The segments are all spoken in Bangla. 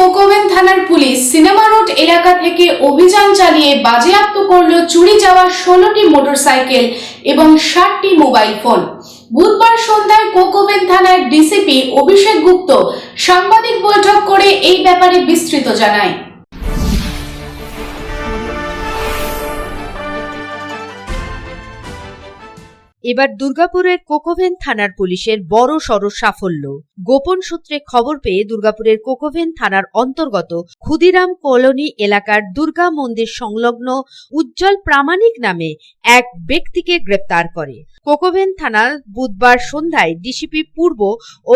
কোকোভেন থানার পুলিশ সিনেমা রোড এলাকা থেকে অভিযান চালিয়ে বাজেয়াপ্ত করল চুরি যাওয়া 16টি মোটরসাইকেল এবং 60টি মোবাইল ফোন। বুধবার সন্ধ্যায় কোকোভেন থানার ডিসিপি অভিষেক গুপ্ত সাংবাদিক বৈঠক করে এই ব্যাপারে বিস্তৃত জানায়। এবার দুর্গাপুরের কোকোভেন থানার পুলিশের বড় সড় সাফল্য। গোপন সূত্রে খবর পেয়ে দুর্গাপুরের কোকোভেন থানার অন্তর্গত ক্ষুদিরাম কলোনি এলাকার দুর্গা মন্দির সংলগ্ন উজ্জ্বল প্রামাণিক নামে এক ব্যক্তিকে গ্রেপ্তার করে কোকোভেন থানার। বুধবার সন্ধ্যায় ডিসিপি পূর্ব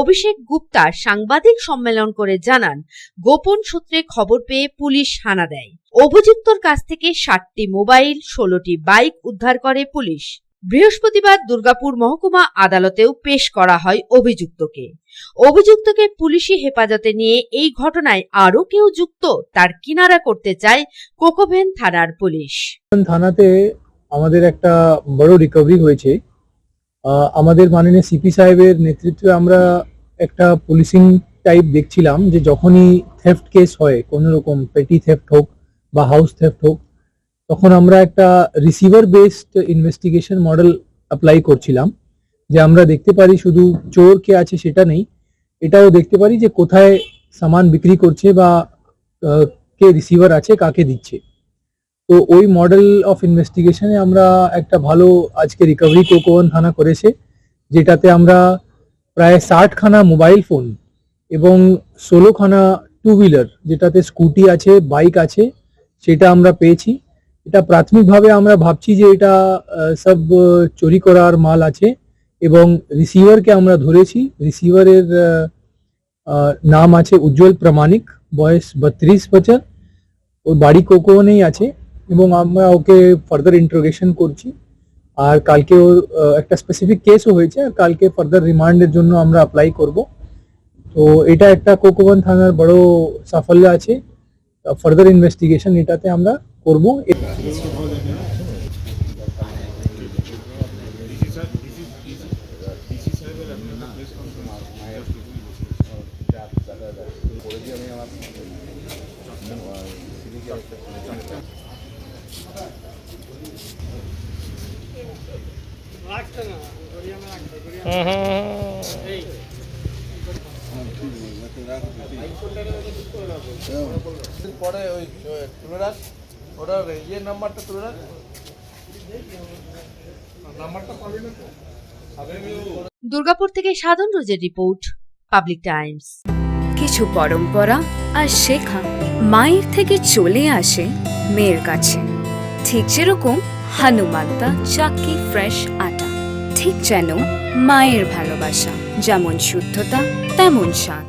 অভিষেক গুপ্তা সাংবাদিক সম্মেলন করে জানান, গোপন সূত্রে খবর পেয়ে পুলিশ হানা দেয়। অভিযুক্তর কাছ থেকে 60টি মোবাইল, 16টি বাইক উদ্ধার করে পুলিশ। বৃহস্পতিবার দুর্গাপুর মহকুমা আদালতেও পেশ করা হয় অভিযুক্তকে পুলিশি হেফাজতে নিয়ে এই ঘটনায় আরো কেউ যুক্ত তার কিনারা করতে চায় কোকোভেন থানার পুলিশ। থানাতে আমাদের একটা বড় রিকভারি হয়েছে। আমাদের মাননীয় সিপি সাহেবের নেতৃত্বে আমরা একটা পুলিশিং টাইপ দেখছিলাম যে যখনই থেফট কেস হয়, কোনো রকম পেটি থেফট হোক বা হাউস থেফট হোক, তখন আমরা একটা receiver based investigation model apply করছিলাম, যে আমরা দেখতে পারি শুধু চোর কে আছে সেটা নেই, এটাও দেখতে পারি যে কোথায় সামান বিক্রি করছে বা কে রিসিভার আছে, কাকে দিচ্ছে। তো ওই মডেল অফ ইনভেস্টিগেশনে আমরা একটা ভালো আজকে রিকভারি কোকোভেন থানা করেছে, যেটাতে আমরা প্রায় 60খানা মোবাইল ফোন এবং 16খানা টু হুইলার, যেটাতে স্কুটি আছে, বাইক আছে, সেটা আমরা পেয়েছি। এটা প্রাথমিকভাবে আমরা ভাবছি যে এটা সব চুরি করার মাল আছে এবং রিসিভারকে আমরা ধরেছি। রিসিভারের নাম আছে উজ্জ্বল প্রামাণিক, বয়স 32 বছর, ওর বাড়ি কোকোভেনেই আছে এবং আমরা ওকে ফার্দার ইন্টারোগেশন করছি। আর কালকে ওর একটা স্পেসিফিক কেসও হয়েছে, আর কালকে ফার্দার রিমান্ডের জন্য আমরা অ্যাপ্লাই করব। তো এটা একটা কোকোভেন থানার বড় সাফল্য আছে। ফার্দার ইনভেস্টিগেশন এটাতে আমরা করব। পরে ওই তুলে রাখ, ওটা ইয়ে নাম্বারটা তুলে রাখ, নাম্বারটা পাবি না। দুর্গাপুর থেকে সাধন রোজের রিপোর্ট, পাবলিক টাইমস। কিছু পরম্পরা আর শেখা মায়ের থেকে চলে আসে মেয়ের কাছে, ঠিক যেরকম হনুমান্তা চাক্কি ফ্রেশ আটা, ঠিক যেন মায়ের ভালোবাসা, যেমন শুদ্ধতা তেমন স্বাদ।